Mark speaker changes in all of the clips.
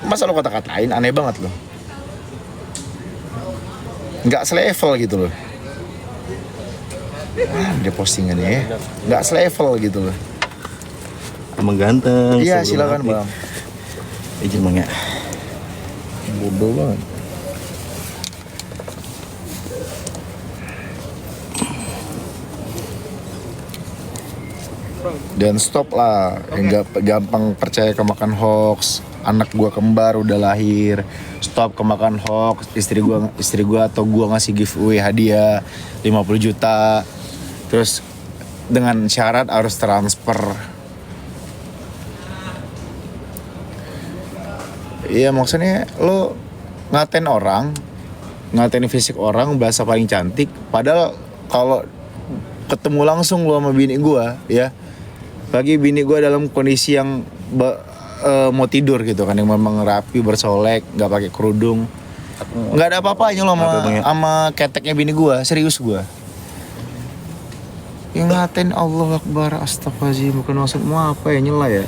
Speaker 1: Masa lo kata-katain, aneh banget lo. Nggak selevel gitu loh. Dia postingannya ya, nggak selevel gitu loh.
Speaker 2: Emang ganteng.
Speaker 1: Iya silakan bang.
Speaker 2: Izin bang ya.
Speaker 1: Bodoh banget. Dan stop lah, nggak gampang percaya kemakan hoax. Anak gua kembar udah lahir, stop kemakan hoax. Istri gua atau gua ngasih giveaway hadiah 50 juta. Terus dengan syarat harus transfer. Iya maksudnya lo ngatain orang, ngatain fisik orang, bahasa paling cantik. Padahal kalau ketemu langsung lo sama bini gua ya, bagi bini gue dalam kondisi yang mau tidur gitu kan, yang memang rapi, bersolek, nggak pakai kerudung, nggak ada apa-apanya lo sama keteknya bini gue, serius gue. Yang ngatain Allah Akbar, astagfirullahaladzim, bukan maksudmu apa ya, nyela ya.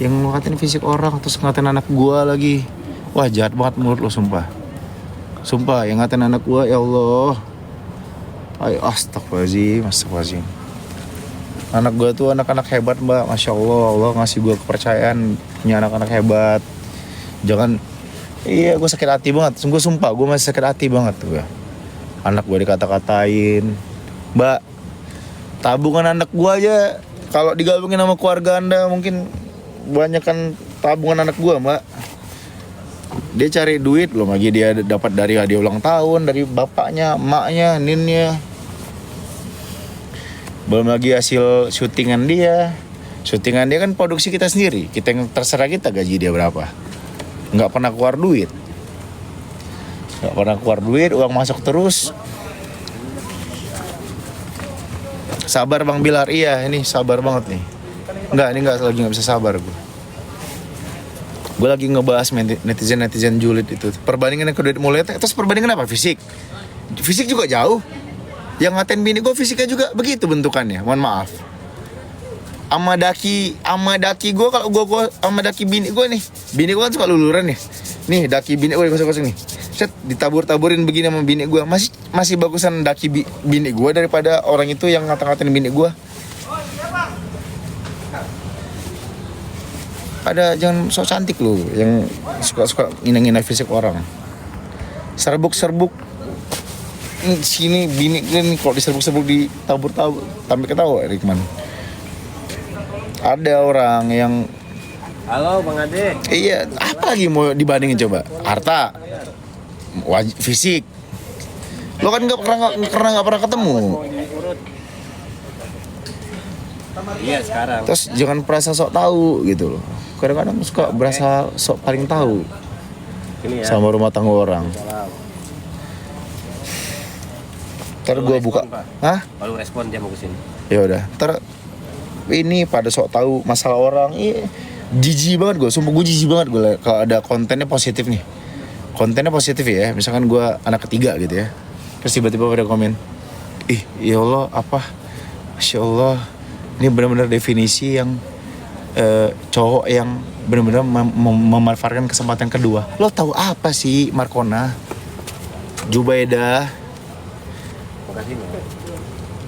Speaker 1: Yang ngatain fisik orang, terus ngatain anak gue lagi. Wah jahat banget menurut lo, sumpah. Sumpah, yang ngatain anak gue, ya Allah. Ayo astagfirullahaladzim. Anak gue tuh anak-anak hebat mbak, Masya Allah, Allah ngasih gue kepercayaan punya anak-anak hebat. Jangan, iya gue sakit hati banget, gue sumpah gue masih sakit hati banget tuh ya. Anak gue dikata-katain. Mbak, tabungan anak gue aja kalau digabungin sama keluarga anda mungkin banyak kan tabungan anak gue mbak. Dia cari duit loh, lagi dia dapat dari hadiah ulang tahun dari bapaknya, emaknya, ninnya. Belum lagi hasil syutingan dia. Syutingan dia kan produksi kita sendiri. Kita yang terserah kita gaji dia berapa. Nggak pernah keluar duit. Uang masuk terus. Sabar Bang Bilar, iya ini sabar banget nih. Ini nggak bisa sabar gue. Gue lagi ngebahas netizen julid itu. Perbandingan ke duit mulut, terus perbandingan apa? Fisik juga jauh. Yang ngatain bini gue fisiknya juga begitu bentukannya, mohon maaf. Ama daki gue, kalau gue sama daki bini gue nih. Bini gue kan suka luluran nih. Nih daki bini gue kosong-kosong nih. Set ditabur-taburin begini sama bini gue. Masih bagusan daki bini gue daripada orang itu yang ngata-ngatain bini gue. Ada jangan sok cantik lu yang suka ngina-ngina fisik orang. Serbuk-serbuk sini bini gue nih, kalau diserbuk-serbuk ditabur-tabur sampai ketawa Rikman. Ada orang yang
Speaker 3: halo Bang Ade.
Speaker 1: Iya, apa lagi mau dibandingin coba? Harta, fisik. Lo kan nggak pernah ketemu.
Speaker 3: Iya sekarang.
Speaker 1: Terus jangan perasa sok tahu gitu loh. Kadang-kadang suka berasa sok paling tahu
Speaker 3: Ini ya.
Speaker 1: sama rumah tangga orang. Ntar gue buka, hah?
Speaker 3: Baru respon dia mau kesini.
Speaker 1: Ya udah, ntar ini pada sok tahu masalah orang. Iya, jijik banget gue, sumpah gue jijik banget gue kalau ada kontennya positif nih. Kontennya positif ya, misalkan gue anak ketiga gitu ya. Terus tiba-tiba pada komen, ih ya Allah apa, Masya Allah, ini benar-benar definisi yang cowok yang benar-benar memanfaatkan kesempatan kedua. Lo tahu apa sih Markona, Jubaidah,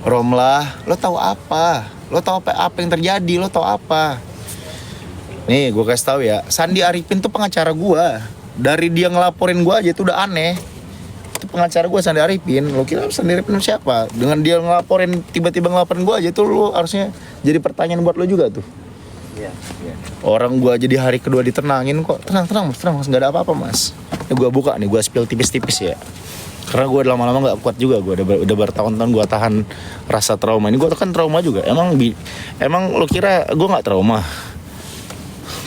Speaker 1: Romlah, lo tahu apa? Lo tahu apa yang terjadi? Lo tahu apa? Nih, gue kasih tahu ya. Sandi Arifin tuh pengacara gue. Dari dia ngelaporin gue aja itu udah aneh. Itu pengacara gue Sandi Arifin. Lo kira Sandi Arifin siapa? Dengan dia ngelaporin, tiba-tiba ngelaporin gue aja itu lo harusnya jadi pertanyaan buat lo juga tuh.
Speaker 3: Iya.
Speaker 1: Orang gue aja di hari kedua ditenangin kok. Tenang mas, nggak ada apa-apa mas. Ini gue buka nih, gue spill tipis-tipis ya. Karena gue lama-lama gak kuat juga, gue udah bertahun-tahun gue tahan rasa trauma ini. Gue kan trauma juga, emang lo kira gue gak trauma?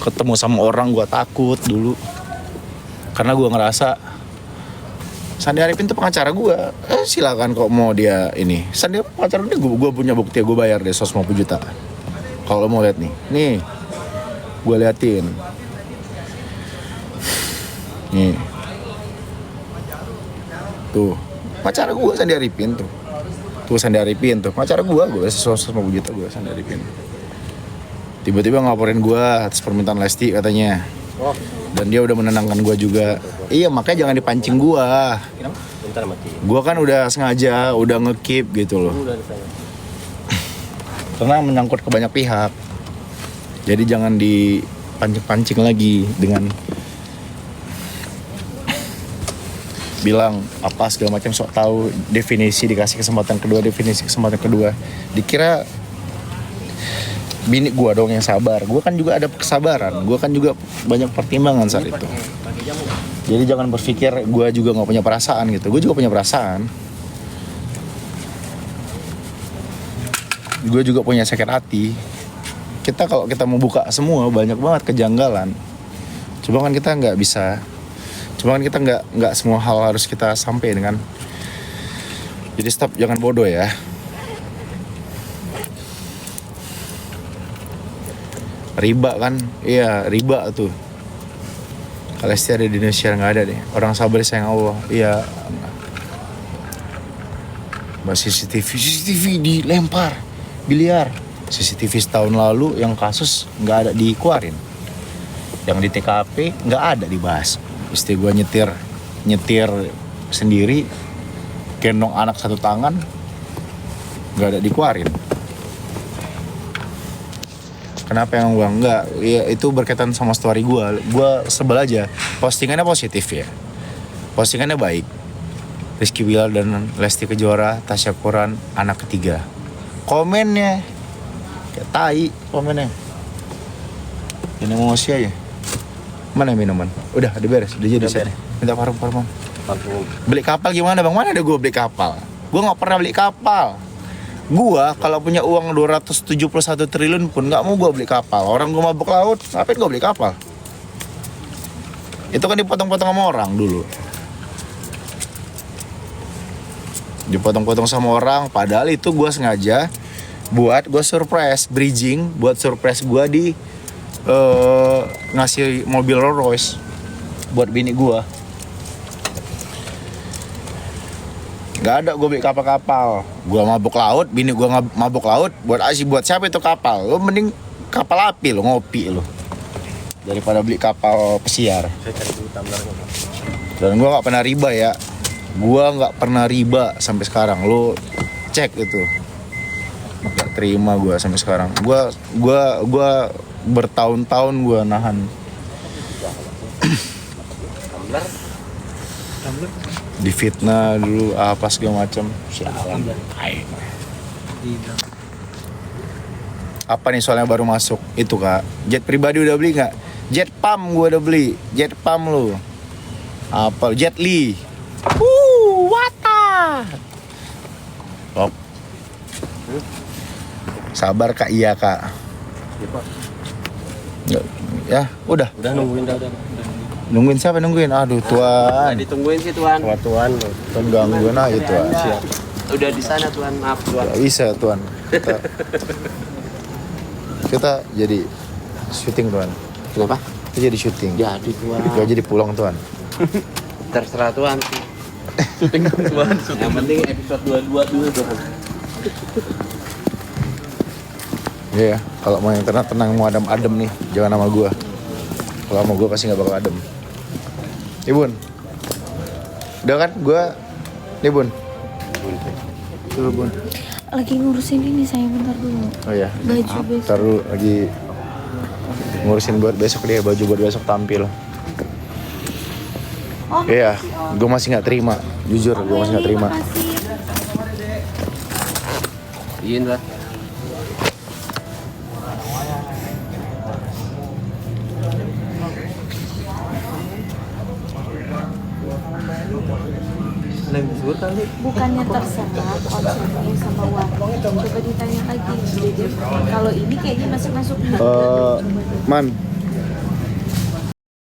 Speaker 1: Ketemu sama orang gue takut dulu. Karena gue ngerasa Sandi Arifin tuh pengacara gue. Silakan kok mau dia ini. Sandi pengacara dia, gue punya bukti, gue bayar deh 150 juta. Kalau lo mau lihat nih gue liatin. Nih. Tuh, pacar gue Sandi Arifin tuh. Sandi Arifin tuh, pacar gue 150 juta gue Sandi Arifin. Tiba-tiba ngelaporin gue atas permintaan Lesti katanya. Dan dia udah menenangkan gue juga. Iya, makanya jangan dipancing gue.
Speaker 3: Bentar mati.
Speaker 1: Gue kan udah sengaja, udah nge-keep gitu loh.
Speaker 3: Udah ditanya.
Speaker 1: Karena menyangkut ke banyak pihak. Jadi jangan dipancing-pancing lagi dengan bilang apa segala macam, sok tahu, definisi dikasih kesempatan kedua, dikira bini gue dong yang sabar. Gue kan juga ada kesabaran, gue kan juga banyak pertimbangan saat itu. Jadi jangan berpikir gue juga nggak punya perasaan gitu. Gue juga punya perasaan, gue juga punya sakit hati. Kita kalau kita mau buka semua banyak banget kejanggalan. Cuma kan kita nggak bisa. Cuma kan kita nggak semua hal harus kita sampai dengan. Jadi stop, jangan bodoh ya. Riba kan, iya riba tuh. Kalau ada di Indonesia nggak ada deh. Orang sabar sayang Allah, iya. CCTV dilempar, biliar. CCTV setahun lalu yang kasus nggak ada dikeluarin. Yang di TKP nggak ada dibahas. Istri gue nyetir sendiri, gendong anak satu tangan, nggak ada dikeluarin. Kenapa yang gue nggak? Ya itu berkaitan sama story gue. Gue sebel aja. Postingannya positif ya, postingannya baik. Rizky Bilal dan Lesti Kejora, Tasya Quran, anak ketiga. Komennya kayak tai komennya. Ini emosi aja. Mana minuman? Udah beres, udah jadi saya. Minta parfum. Beli kapal gimana bang? Mana ada gue beli kapal? Gue nggak pernah beli kapal. Gue kalau punya uang 271 triliun pun nggak mau gue beli kapal. Orang gue mabuk laut, ngapain gue beli kapal? Itu kan dipotong-potong sama orang dulu. Dipotong-potong sama orang. Padahal itu gue sengaja buat gue surprise, bridging, buat surprise gue di ngasih mobil Rolls Royce buat bini gue. Gak ada gue beli kapal-kapal. Gue mabuk laut, bini gue mabuk laut. Buat siapa itu kapal? Lo mending kapal api lo, ngopi lo, daripada beli kapal pesiar.
Speaker 3: Saya cari dulu tumblernya, Pak.
Speaker 1: Dan gue gak pernah riba ya. Gue gak pernah riba sampai sekarang. Lo cek itu. Gak terima gue sampai sekarang. Gue bertahun-tahun gue nahan.
Speaker 3: Tumbler.
Speaker 1: Difitnah dulu apa segala macam. Sialan. Apa nih soalnya baru masuk itu kak? Jet pribadi udah beli nggak? Jet pump gue udah beli. Jet pump lu. Apa? Jet Li. Wata. Oh. Sabar kak, iya kak.
Speaker 3: Ya, Pak.
Speaker 1: Ya, udah.
Speaker 3: Udah nungguin dah.
Speaker 1: Nungguin siapa nungguin? Aduh tuan.
Speaker 3: Ditungguin sih tuan. Tuan.
Speaker 1: Tuan gangguin aja tuan.
Speaker 3: Siap. Udah di sana tuan, maaf tuan.
Speaker 1: Gak bisa tuan. Kita jadi syuting tuan.
Speaker 3: Kenapa?
Speaker 1: Kita jadi syuting.
Speaker 3: Jadi tuan.
Speaker 1: Gak jadi pulang tuan.
Speaker 3: Terserah tuan. Syuting tuan. Yang penting episode 22 dulu tuan.
Speaker 1: Iya, kalau mau yang tenang mau adem nih, jangan sama gua. Kalau sama gua pasti nggak bakal adem. Nih Bun, udah kan gua, nih Bun. Dulu Bun.
Speaker 4: Lagi ngurusin ini saya bentar dulu.
Speaker 1: Oh iya.
Speaker 4: Baju besok.
Speaker 1: Taruh lagi ngurusin buat besok dia, baju buat besok tampil.
Speaker 4: Oh,
Speaker 1: Iya, gua masih nggak terima, jujur gua masih nggak terima.
Speaker 3: Iya lah.
Speaker 4: Bukannya terserah konsepnya sama warna. Coba ditanya lagi. Kalau ini kayaknya masuk-masuk.
Speaker 1: Man,